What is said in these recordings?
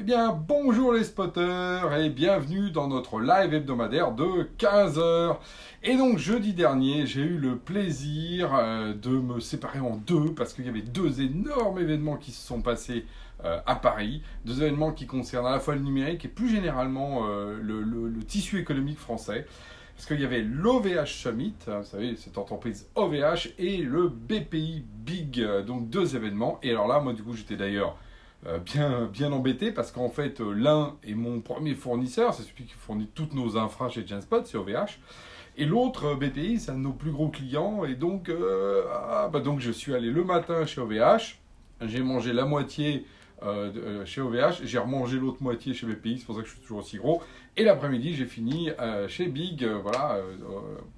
bien, bonjour les spotters et bienvenue dans notre live hebdomadaire de 15 heures. Et donc jeudi dernier, j'ai eu le plaisir de me séparer en deux parce qu'il y avait deux énormes événements qui se sont passés à Paris. Deux événements qui concernent à la fois le numérique et plus généralement le tissu économique français. Parce qu'il y avait l'OVH Summit, vous savez, cette entreprise OVH, et le BPI Big, donc deux événements. Et alors là, moi du coup, j'étais d'ailleurs bien embêté parce qu'en fait, l'un est mon premier fournisseur, c'est celui qui fournit toutes nos infras chez Genspot, c'est OVH. Et l'autre, BPI, c'est un de nos plus gros clients. Et donc, donc je suis allé le matin chez OVH, j'ai mangé la moitié chez OVH, j'ai remangé l'autre moitié chez BPI, c'est pour ça que je suis toujours aussi gros. Et l'après-midi, j'ai fini chez Big,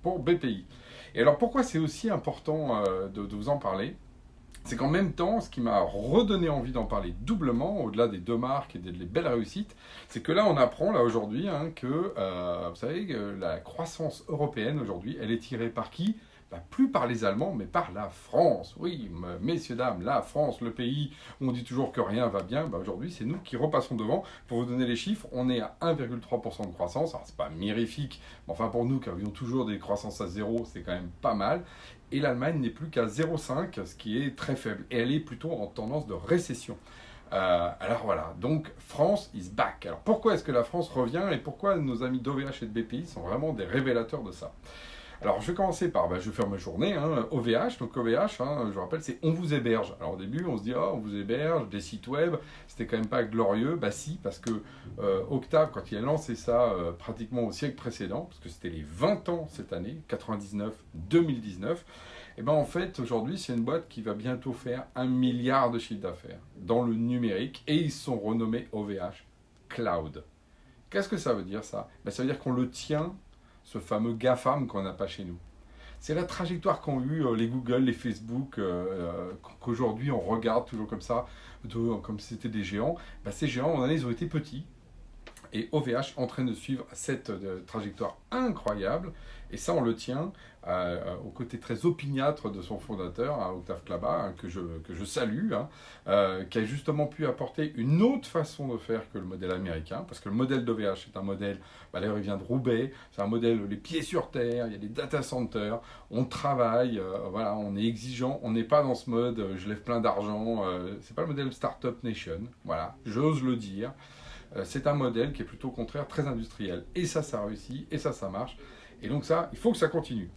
pour BPI. Et alors, pourquoi c'est aussi important de vous en parler? C'est qu'en même temps, ce qui m'a redonné envie d'en parler doublement, au-delà des deux marques et des belles réussites, c'est que là, on apprend, là aujourd'hui, que, vous savez, que la croissance européenne, aujourd'hui, elle est tirée par qui? Plus par les Allemands, mais par la France. Oui, messieurs, dames, la France, le pays où on dit toujours que rien va bien, aujourd'hui, c'est nous qui repassons devant. Pour vous donner les chiffres, on est à 1,3% de croissance. Alors, c'est pas mirifique, mais enfin, pour nous qui avions toujours des croissances à zéro, c'est quand même pas mal. Et l'Allemagne n'est plus qu'à 0,5, ce qui est très faible. Et elle est plutôt en tendance de récession. Alors voilà, donc France is back. Alors pourquoi est-ce que la France revient et pourquoi nos amis d'OVH et de BPI sont vraiment des révélateurs de ça? Alors, je vais commencer par, je vais faire ma journée, OVH. Donc, OVH, je rappelle, c'est on vous héberge. Alors, au début, on se dit, on vous héberge, des sites web, c'était quand même pas glorieux. Bah, si, parce que Octave, quand il a lancé ça pratiquement au siècle précédent, parce que c'était les 20 ans cette année, 99-2019, et ben en fait, aujourd'hui, c'est une boîte qui va bientôt faire 1 milliard de chiffre d'affaires dans le numérique et ils sont renommés OVH Cloud. Qu'est-ce que ça veut dire, ça? Ça veut dire qu'on le tient, ce fameux GAFAM qu'on n'a pas chez nous. C'est la trajectoire qu'ont eu les Google, les Facebook, qu'aujourd'hui on regarde toujours comme ça, comme si c'était des géants. Ces géants, en année, ils ont été petits. Et OVH en train de suivre cette trajectoire incroyable. Et ça, on le tient au côté très opiniâtre de son fondateur, Octave Klaba, que je salue, qui a justement pu apporter une autre façon de faire que le modèle américain. Parce que le modèle d'OVH est un modèle, d'ailleurs il vient de Roubaix, c'est un modèle les pieds sur terre, il y a des data centers, on travaille, on est exigeant, on n'est pas dans ce mode je lève plein d'argent, c'est pas le modèle Startup Nation, voilà, j'ose le dire. C'est un modèle qui est plutôt au contraire très industriel. Et ça réussit, et ça marche. Et donc ça, il faut que ça continue.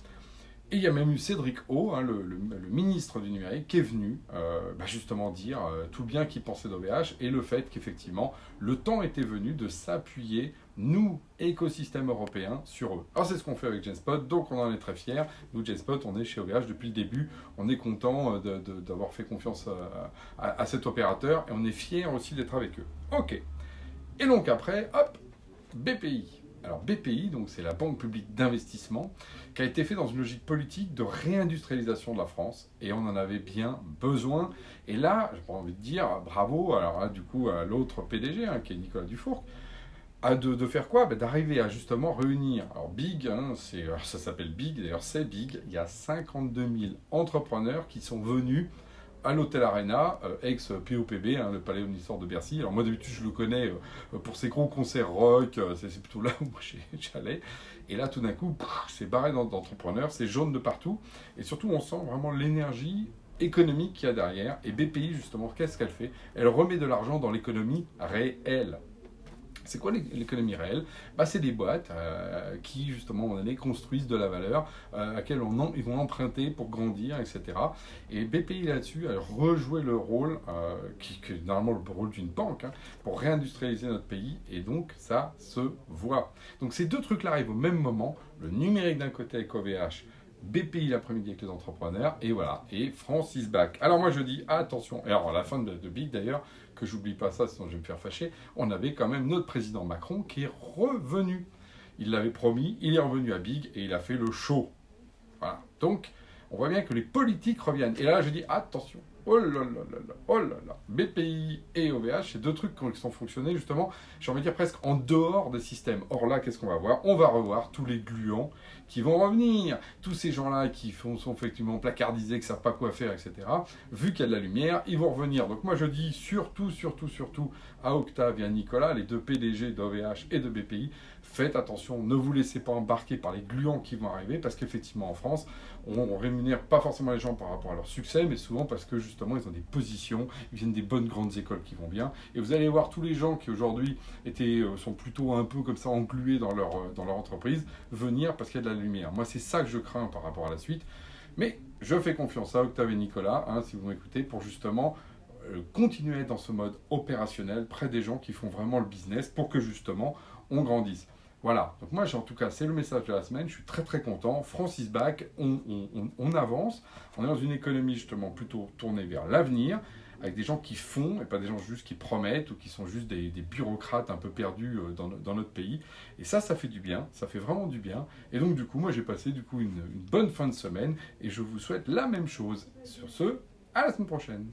Et il y a même eu Cédric O, le ministre du numérique, qui est venu justement dire tout bien qu'il pensait d'OVH et le fait qu'effectivement, le temps était venu de s'appuyer, nous, écosystème européen, sur eux. Alors c'est ce qu'on fait avec Genspot, donc on en est très fiers. Nous, Genspot, on est chez OVH depuis le début. On est content d'avoir fait confiance à cet opérateur et on est fiers aussi d'être avec eux. Ok. Et donc après, hop, BPI. Alors BPI, donc c'est la Banque publique d'investissement, qui a été fait dans une logique politique de réindustrialisation de la France, et on en avait bien besoin. Et là, j'ai envie de dire bravo, alors là, du coup, à l'autre PDG, qui est Nicolas Dufourcq, de faire quoi? D'arriver à justement réunir. Alors Big, ça s'appelle Big, d'ailleurs c'est Big, il y a 52 000 entrepreneurs qui sont venus à l'Hôtel Arena, ex-POPB, le Palais Omnisport de Bercy. Alors moi d'habitude je le connais pour ses gros concerts rock, c'est plutôt là où j'allais. Et là tout d'un coup, c'est barré d'entrepreneurs, c'est jaune de partout. Et surtout on sent vraiment l'énergie économique qu'il y a derrière. Et BPI justement, qu'est-ce qu'elle fait? Elle remet de l'argent dans l'économie réelle. C'est quoi l'économie réelle? C'est des boîtes qui, justement, à un moment donné, construisent de la valeur, à laquelle ils vont emprunter pour grandir, etc. Et BPI, là-dessus, a rejoué le rôle, qui est normalement le rôle d'une banque, pour réindustrialiser notre pays, et donc ça se voit. Donc ces deux trucs-là arrivent au même moment, le numérique d'un côté avec OVH, BPI l'après-midi avec les entrepreneurs, et voilà, et France is back. Alors moi je dis, attention, et alors à la fin de Big d'ailleurs, que j'oublie pas ça, sinon je vais me faire fâcher, on avait quand même notre président Macron qui est revenu. Il l'avait promis, il est revenu à Big et il a fait le show. Voilà, donc on voit bien que les politiques reviennent. Et là je dis, attention, Oh là là là là, oh là là. BPI et OVH, c'est deux trucs qui sont fonctionnés justement, j'ai envie de dire presque en dehors des systèmes. Or là, qu'est-ce qu'on va voir? On va revoir tous les gluants qui vont revenir. Tous ces gens-là qui sont effectivement placardisés, qui ne savent pas quoi faire, etc. Vu qu'il y a de la lumière, ils vont revenir. Donc moi je dis surtout, surtout, surtout à Octave et à Nicolas, les deux PDG d'OVH et de BPI, faites attention, ne vous laissez pas embarquer par les gluants qui vont arriver, parce qu'effectivement en France, on rémunère pas forcément les gens par rapport à leur succès, mais souvent parce que justement ils ont des positions, ils viennent des bonnes grandes écoles qui vont bien, et vous allez voir tous les gens qui aujourd'hui sont plutôt un peu comme ça englués dans leur entreprise, venir parce qu'il y a de la lumière. Moi c'est ça que je crains par rapport à la suite, mais je fais confiance à Octave et Nicolas, hein, si vous m'écoutez, pour justement continuer à être dans ce mode opérationnel, près des gens qui font vraiment le business, pour que justement on grandisse. Voilà, donc moi en tout cas c'est le message de la semaine, je suis très très content, France is back, on avance, on est dans une économie justement plutôt tournée vers l'avenir, avec des gens qui font, et pas des gens juste qui promettent, ou qui sont juste des bureaucrates un peu perdus dans notre pays, et ça fait du bien, ça fait vraiment du bien, et donc du coup moi j'ai passé du coup une bonne fin de semaine, et je vous souhaite la même chose. Sur ce, à la semaine prochaine.